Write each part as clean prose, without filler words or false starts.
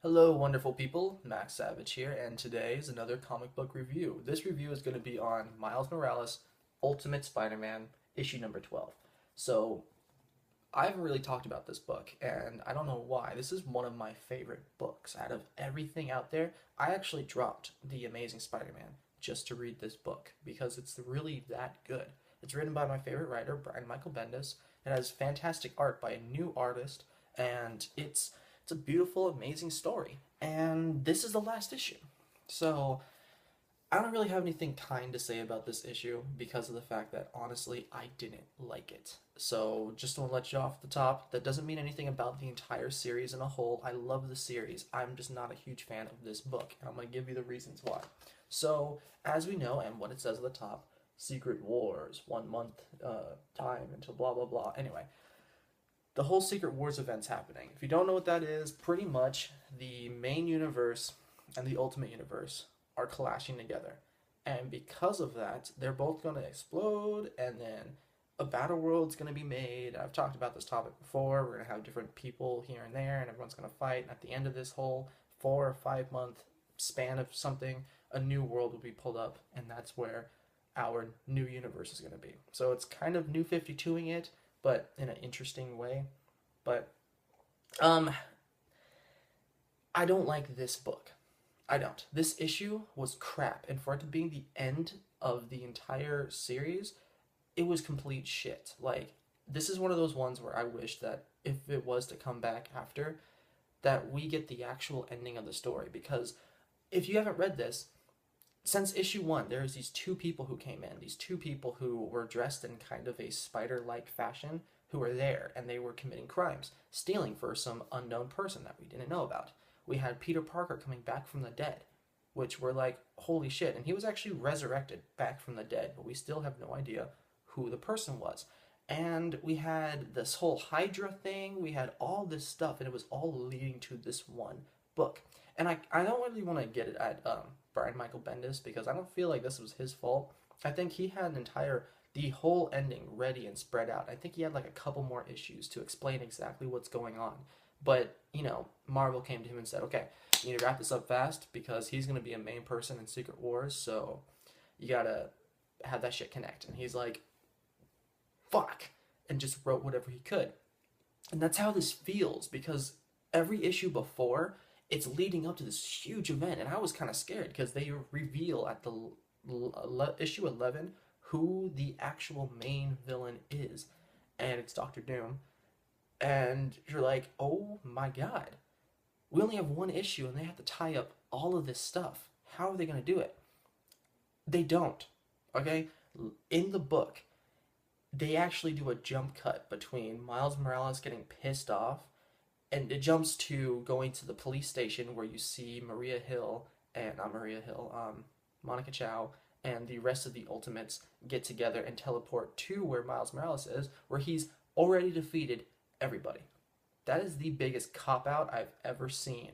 Hello, wonderful people. Max Savage here, and today is another comic book review. This review is going to be on Miles Morales Ultimate Spider-Man, issue number 12. So, I haven't really talked about this book, and I don't know why. This is one of my favorite books. Out of everything out there, I actually dropped The Amazing Spider-Man just to read this book because it's really that good. It's written by my favorite writer, Brian Michael Bendis. It has fantastic art by a new artist, and it's a beautiful, amazing story. And this is the last issue. So I don't really have anything kind to say about this issue because of the fact that honestly I didn't like it. So just want to let you off the top, that doesn't mean anything about the entire series in a whole. I love the series. I'm just not a huge fan of this book, and I'm going to give you the reasons why. So, as we know, and what it says at the top, Secret Wars, 1 month time until blah blah blah. Anyway, the whole Secret Wars event's happening. If you don't know what that is, pretty much the main universe and the Ultimate Universe are clashing together. And because of that, they're both going to explode, and then a battle world's going to be made. I've talked about this topic before. We're going to have different people here and there, and everyone's going to fight. And at the end of this whole 4 or 5 month span of something, a new world will be pulled up, and that's where our new universe is going to be. So it's kind of New 52ing it, but in an interesting way. But um, I don't like this book. I don't. This issue was crap, and for it to be the end of the entire series, it was complete shit. Like, this is one of those ones where I wish that if it was to come back after, that we get the actual ending of the story. Because if you haven't read this, since issue one, there's these two people who came in, these two people who were dressed in kind of a spider-like fashion, who were there, and they were committing crimes, stealing for some unknown person that we didn't know about. We had Peter Parker coming back from the dead, which were like, holy shit, and he was actually resurrected back from the dead, but we still have no idea who the person was. And we had this whole Hydra thing, we had all this stuff, and it was all leading to this one book. And I don't really want to get it at Brian Michael Bendis because I don't feel like this was his fault. I think he had the whole ending ready and spread out. I think he had like a couple more issues to explain exactly what's going on. But, Marvel came to him and said, okay, you need to wrap this up fast because he's going to be a main person in Secret Wars, so you gotta have that shit connect. And he's like, fuck, and just wrote whatever he could. And that's how this feels because every issue before, it's leading up to this huge event, and I was kind of scared because they reveal at the issue 11 who the actual main villain is, and it's Doctor Doom. And you're like, oh my god, we only have one issue, and they have to tie up all of this stuff. How are they going to do it? They don't. Okay, in the book, they actually do a jump cut between Miles Morales getting pissed off, and it jumps to going to the police station where you see Maria Hill and not Maria Hill, Monica Chow and the rest of the Ultimates get together and teleport to where Miles Morales is, where he's already defeated everybody. That is the biggest cop out I've ever seen.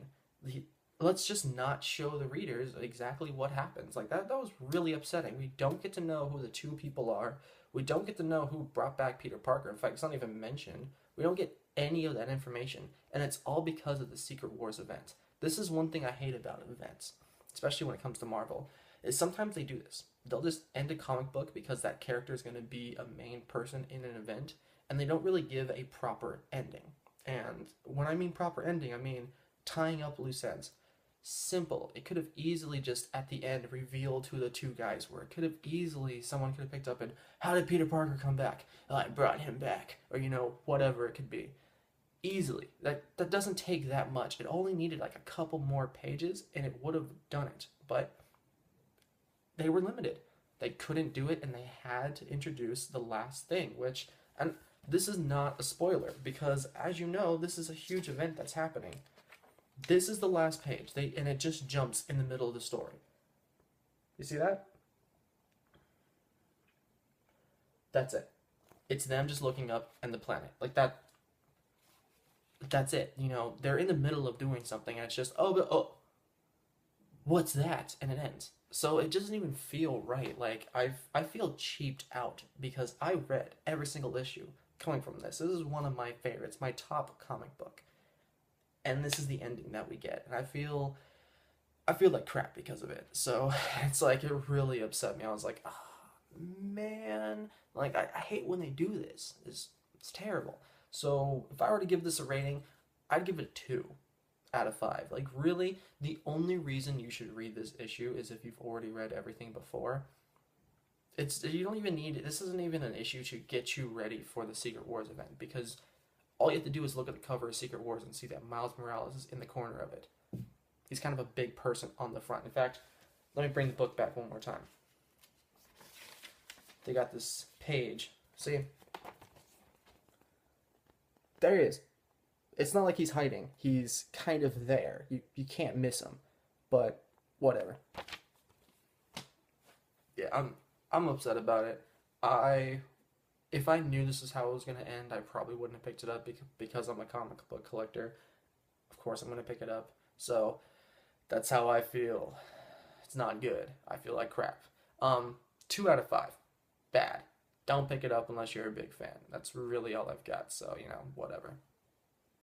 Let's just not show the readers exactly what happens. Like that was really upsetting. We don't get to know who the two people are. We don't get to know who brought back Peter Parker. In fact, it's not even mentioned. We don't get any of that information, and it's all because of the Secret Wars event. This is one thing I hate about events, especially when it comes to Marvel, is sometimes they do this. They'll just end a comic book because that character is going to be a main person in an event, and they don't really give a proper ending. And when I mean proper ending, I mean tying up loose ends. Simple. It could have easily just at the end revealed who the two guys were. It could have easily, someone could have picked up and, how did Peter Parker come back? I brought him back. Or, whatever it could be. Easily. That doesn't take that much. It only needed like a couple more pages and it would have done it. But they were limited. They couldn't do it, and they had to introduce the last thing, and this is not a spoiler because, as you know, this is a huge event that's happening. This is the last page, and it just jumps in the middle of the story. You see that? That's it. It's them just looking up and the planet. Like that. That's it. They're in the middle of doing something, and it's just, oh, what's that? And it ends. So it doesn't even feel right. Like, I feel cheaped out because I read every single issue coming from this. This is one of my favorites, my top comic book. and this is the ending that we get, and I feel like crap because of it. So it's like it really upset me. I was like, oh, man, like I hate when they do this. It's terrible. So if I were to give this a rating, I'd give it a 2 out of 5. Like really, the only reason you should read this issue is if you've already read everything before. You don't even need it. This isn't even an issue to get you ready for the Secret Wars event, because all you have to do is look at the cover of Secret Wars and see that Miles Morales is in the corner of it. He's kind of a big person on the front. In fact, let me bring the book back one more time. They got this page. See? There he is. It's not like he's hiding. He's kind of there. You can't miss him. But whatever. Yeah, I'm upset about it. If I knew this is how it was going to end, I probably wouldn't have picked it up because I'm a comic book collector. Of course I'm going to pick it up. So that's how I feel. It's not good. I feel like crap. 2 out of 5. Bad. Don't pick it up unless you're a big fan. That's really all I've got. So, whatever.